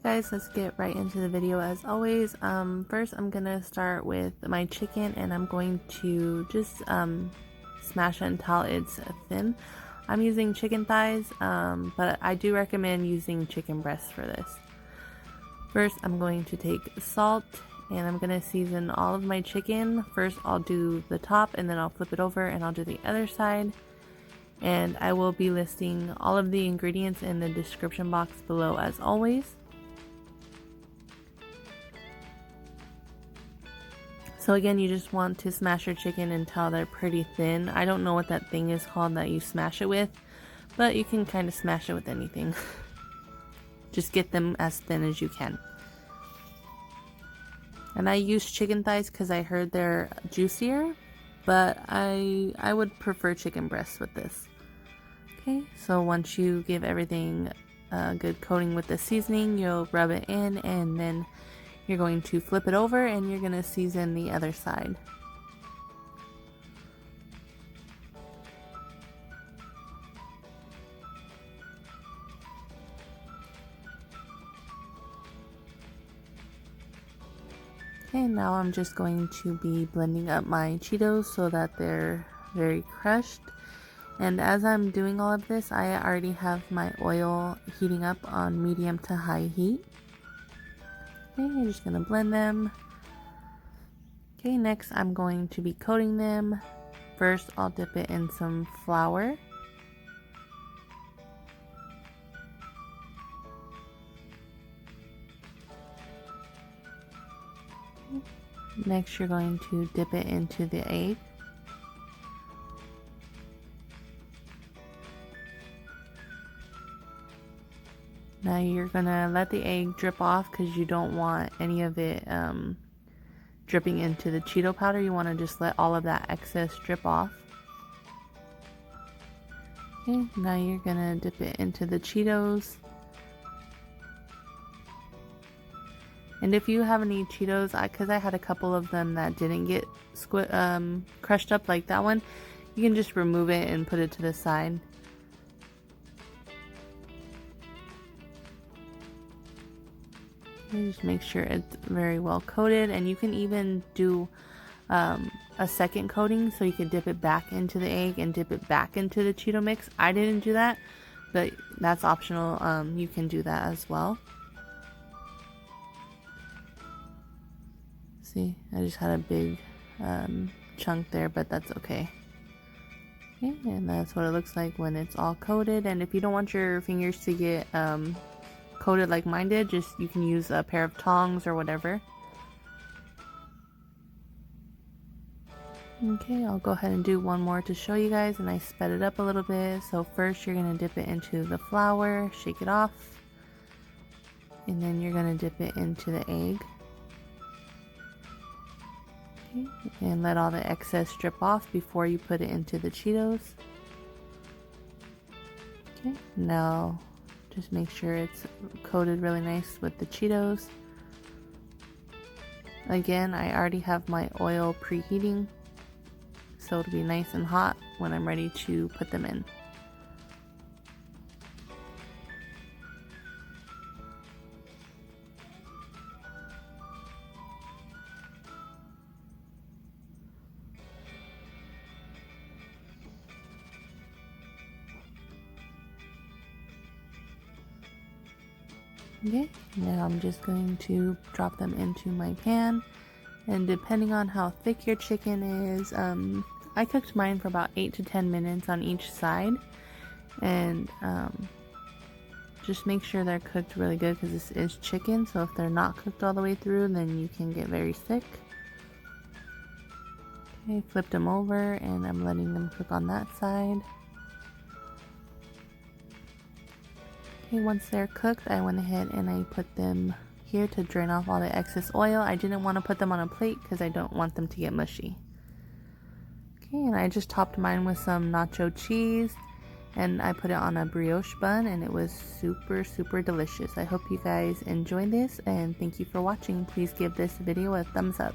Guys, let's get right into the video as always. First I'm gonna start with my chicken, and I'm going to just smash it until it's thin. I'm using chicken thighs, but I do recommend using chicken breasts for this. First I'm going to take salt, and I'm gonna season all of my chicken. First I'll do the top, and then I'll flip it over and I'll do the other side. And I will be listing all of the ingredients in the description box below as always. So again, you just want to smash your chicken until they're pretty thin. I don't know what that thing is called that you smash it with, but you can kind of smash it with anything. Just get them as thin as you can. And I use chicken thighs because I heard they're juicier, but I would prefer chicken breasts with this. Okay, so once you give everything a good coating with the seasoning, you'll rub it in, and then you're going to flip it over and you're going to season the other side. Okay, now I'm just going to be blending up my Cheetos so that they're very crushed. And as I'm doing all of this, I already have my oil heating up on medium to high heat. Okay, you're just going to blend them. Okay, next I'm going to be coating them. First, I'll dip it in some flour. Next, you're going to dip it into the egg. Now you're gonna let the egg drip off because you don't want any of it dripping into the Cheeto powder. You want to just let all of that excess drip off. Okay, now you're gonna dip it into the Cheetos. And if you have any Cheetos, because I had a couple of them that didn't get crushed up like that one, you can just remove it and put it to the side. Just make sure it's very well coated, and you can even do a second coating, so you can dip it back into the egg and dip it back into the Cheeto mix. I didn't do that, but that's optional. You can do that as well. See, I just had a big chunk there, but that's okay. Okay, and that's what it looks like when it's all coated. And if you don't want your fingers to get coated like mine did, you can use a pair of tongs or whatever. Okay, I'll go ahead and do one more to show you guys, and I sped it up a little bit. So first you're going to dip it into the flour, shake it off, and then you're going to dip it into the egg. Okay, and let all the excess drip off before you put it into the Cheetos. Okay, now just make sure it's coated really nice with the Cheetos. Again, I already have my oil preheating, so it'll be nice and hot when I'm ready to put them in. Okay, now I'm just going to drop them into my pan, and depending on how thick your chicken is, I cooked mine for about 8 to 10 minutes on each side, and just make sure they're cooked really good because this is chicken, so if they're not cooked all the way through, then you can get very sick. Okay, flipped them over, and I'm letting them cook on that side. Once they're cooked, I went ahead and I put them here to drain off all the excess oil. I didn't want to put them on a plate because I don't want them to get mushy. Okay, and I just topped mine with some nacho cheese, and I put it on a brioche bun, and it was super delicious. I hope you guys enjoyed this, and thank you for watching. Please give this video a thumbs up.